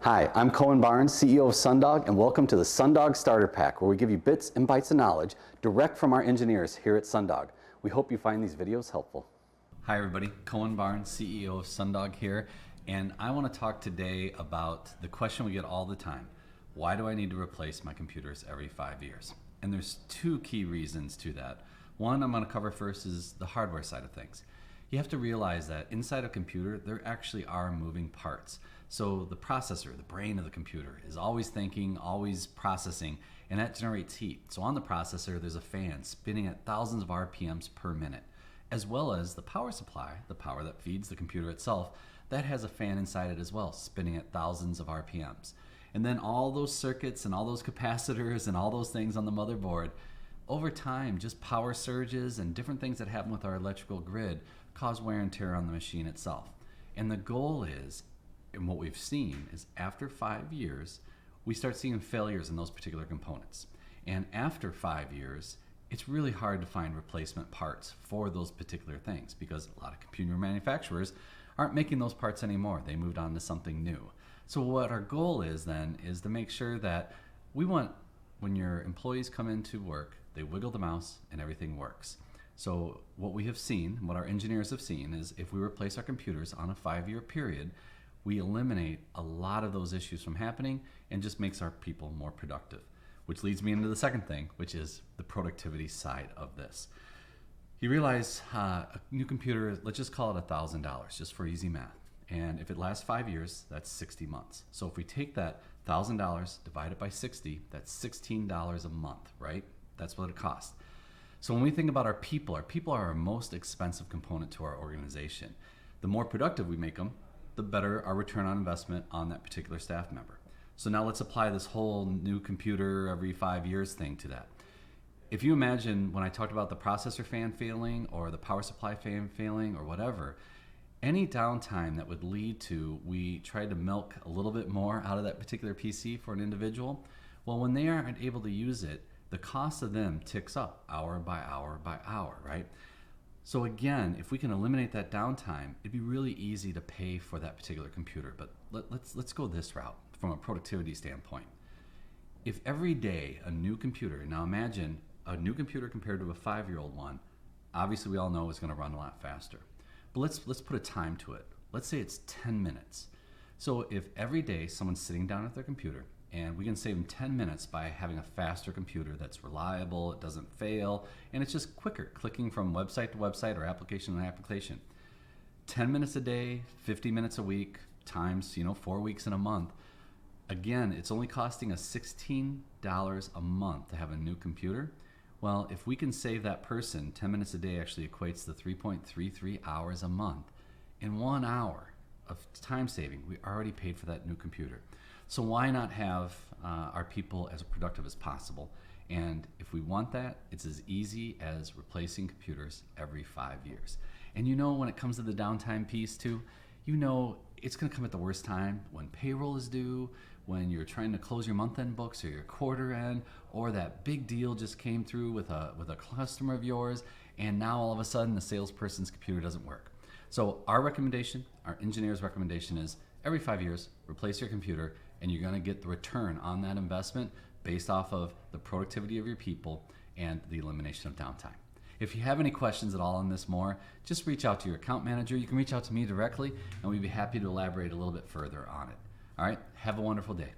Hi, I'm Cohen Barnes, CEO of Sundog, and welcome to the Sundog Starter Pack, where we give you bits and bytes of knowledge direct from our engineers here at Sundog. We hope you find these videos helpful. Hi everybody, Cohen Barnes, CEO of Sundog here, and I want to talk today about the question we get all the time. Why do I need to replace my computers every 5 years? And there's two key reasons to that. One I'm going to cover first is the hardware side of things. You have to realize that inside a computer, there actually are moving parts. So the processor, the brain of the computer, is always thinking, always processing, and that generates heat. So on the processor, there's a fan spinning at thousands of RPMs per minute, as well as the power supply, the power that feeds the computer itself, that has a fan inside it as well, spinning at thousands of RPMs. And then all those circuits and all those capacitors and all those things on the motherboard, over time, just power surges and different things that happen with our electrical grid cause wear and tear on the machine itself. And the goal is, and what we've seen is after 5 years, we start seeing failures in those particular components. And after 5 years, it's really hard to find replacement parts for those particular things because a lot of computer manufacturers aren't making those parts anymore. They moved on to something new. So what our goal is then is to make sure that we want, when your employees come into work, they wiggle the mouse and everything works. So what we have seen, what our engineers have seen, is if we replace our computers on a 5-year period, we eliminate a lot of those issues from happening and just makes our people more productive. Which leads me into the second thing, which is the productivity side of this. You realize a new computer, let's just call it $1,000, just for easy math. And if it lasts 5 years, that's 60 months. So if we take that $1,000, divide it by 60, that's $16 a month, right? That's what it costs. So when we think about our people are our most expensive component to our organization. The more productive we make them, the better our return on investment on that particular staff member. So now let's apply this whole new computer every 5 years thing to that. If you imagine when I talked about the processor fan failing or the power supply fan failing or whatever, any downtime that would lead to we tried to milk a little bit more out of that particular PC for an individual, well, when they aren't able to use it, the cost of them ticks up hour by hour by hour, right? So again, if we can eliminate that downtime, it'd be really easy to pay for that particular computer. But let's go this route from a productivity standpoint. If every day a new computer, now imagine a new computer compared to a 5-year-old one, obviously we all know it's going to run a lot faster. But let's put a time to it. Let's say it's 10 minutes. So if every day someone's sitting down at their computer, and we can save them 10 minutes by having a faster computer that's reliable, it doesn't fail, and it's just quicker, clicking from website to website or application to application. 10 minutes a day, 50 minutes a week, times 4 weeks in a month. Again, it's only costing us $16 a month to have a new computer. Well, if we can save that person 10 minutes a day actually equates to 3.33 hours a month. In 1 hour of time saving, we already paid for that new computer. So why not have our people as productive as possible? And if we want that, it's as easy as replacing computers every 5 years. And when it comes to the downtime piece too, it's going to come at the worst time when payroll is due, when you're trying to close your month-end books or your quarter end, or that big deal just came through with a customer of yours, and now all of a sudden the salesperson's computer doesn't work. So our recommendation, our engineer's recommendation is every 5 years, replace your computer, and you're going to get the return on that investment based off of the productivity of your people and the elimination of downtime. If you have any questions at all on this more, just reach out to your account manager. You can reach out to me directly, and we'd be happy to elaborate a little bit further on it. All right, have a wonderful day.